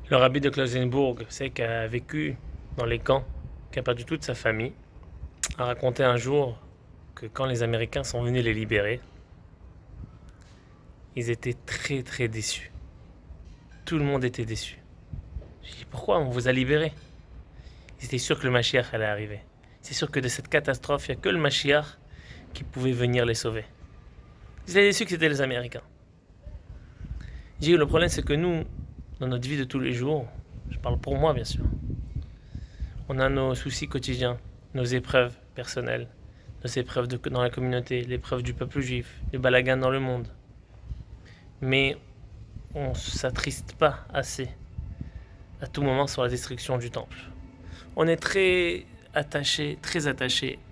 Le rabbi de Klausenbourg, c'est qui a vécu dans les camps, qui a perdu toute sa famille, a raconté un jour que quand les Américains sont venus les libérer, ils étaient très très déçus. Tout le monde était déçu. J'ai dit pourquoi on vous a libérés? Ils étaient sûrs que le Mashiach allait arriver. C'est sûr que de cette catastrophe, il n'y a que le Mashiach qui pouvait venir les sauver. Ils étaient déçus que c'était les Américains. J'ai dit le problème c'est que nous, dans notre vie de tous les jours, je parle pour moi bien sûr, on a nos soucis quotidiens, nos épreuves personnelles, nos épreuves dans la communauté, l'épreuve du peuple juif, les balagans dans le monde. Mais on ne s'attriste pas assez à tout moment sur la destruction du temple. On est très attaché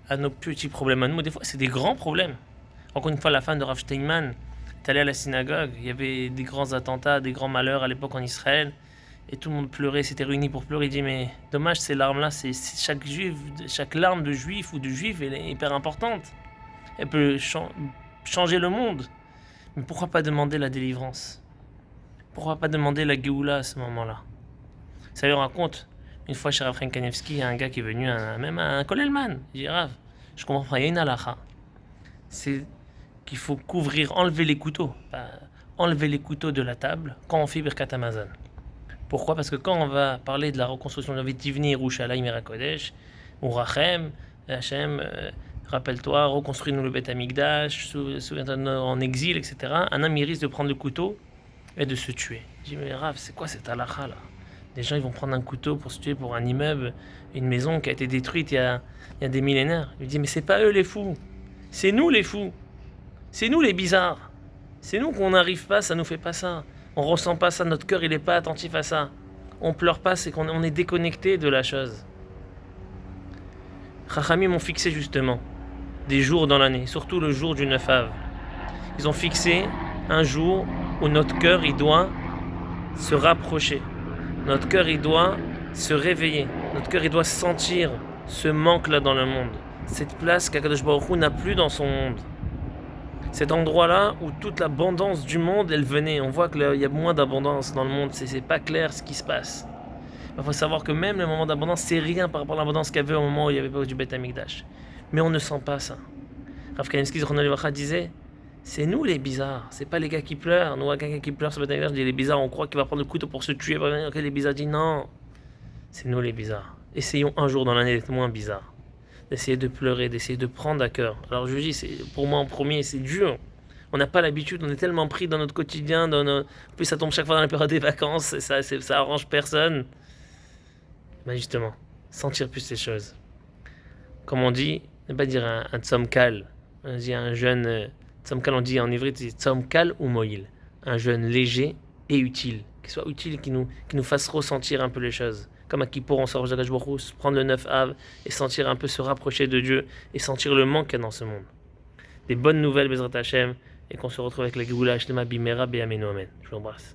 à nos petits problèmes à nous. Des fois, c'est des grands problèmes. Encore une fois, la femme de Rav Steinman est allée à la synagogue. Il y avait des grands attentats, des grands malheurs à l'époque en Israël. Et tout le monde pleurait, s'était réuni pour pleurer. Il dit, mais dommage, ces larmes-là, c'est chaque larme de juif ou de juif, elle est hyper importante. Elle peut changer le monde. Mais pourquoi pas demander la délivrance? Pourquoi pas demander la Géoula à ce moment-là? Ça lui raconte, une fois chez Rav Kanevski, il y a un gars qui est venu, même un Kolelman. Il dit, Rav, je comprends pas, il y a une halakha. C'est qu'il faut enlever les couteaux. Enlever les couteaux de la table quand on fait Birkat Hamazon. Pourquoi? Parce que quand on va parler de la reconstruction de Tivni, Yerushalayim, Kodesh, ou Rachem, Hachem, rappelle-toi, reconstruis-nous le Beth Amikdash, souviens-toi en exil, etc. Un homme il risque de prendre le couteau et de se tuer. Je dis, mais Rav, c'est quoi cette halakha là? Les gens ils vont prendre un couteau pour se tuer pour un immeuble, une maison qui a été détruite il y a des millénaires. Il dit, mais c'est pas eux les fous, c'est nous les fous, c'est nous les bizarres, c'est nous qu'on n'arrive pas, ça nous fait pas ça. On ressent pas ça, notre cœur il est pas attentif à ça. On pleure pas, c'est qu'on est déconnecté de la chose. Chachamim m'ont fixé justement des jours dans l'année, surtout le jour du 9 Av. Ils ont fixé un jour où notre cœur il doit se rapprocher. Notre cœur il doit se réveiller. Notre cœur il doit sentir ce manque là dans le monde. Cette place qu'Akadosh Baruch Hu n'a plus dans son monde. Cet endroit-là où toute l'abondance du monde, elle venait. On voit qu'il y a moins d'abondance dans le monde. C'est pas clair ce qui se passe. Il faut savoir que même le moment d'abondance, c'est rien par rapport à l'abondance qu'il y avait au moment où il n'y avait pas du Beth Amikdash. Mais on ne sent pas ça. Rav Kanevski disait, c'est nous les bizarres. C'est pas les gars qui pleurent. Nous, quelqu'un qui pleure sur Beth Amikdash, dit les bizarres, on croit qu'il va prendre le couteau pour se tuer. Les bizarres disent non. C'est nous les bizarres. Essayons un jour dans l'année d'être moins bizarres. D'essayer de pleurer, d'essayer de prendre à cœur. Alors je dis, pour moi en premier, c'est dur. On n'a pas l'habitude, on est tellement pris dans notre quotidien, en plus ça tombe chaque fois dans la période des vacances, ça arrange personne. Mais justement, sentir plus ces choses. Comme on dit, ne pas dire un tzomkal. On dit un jeune tzomkal, on dit en hébreu, c'est tzomkal ou moïl. Un jeune léger et utile. Qui soit utile, qui nous fasse ressentir un peu les choses. Comme à Kippour, on sort de prendre le 9 Av et sentir un peu se rapprocher de Dieu et sentir le manque qu'il y a dans ce monde. Des bonnes nouvelles, Bezrat Hashem, et qu'on se retrouve avec la Géoula Shlema Bimera Be'amenu Amen. Je vous embrasse.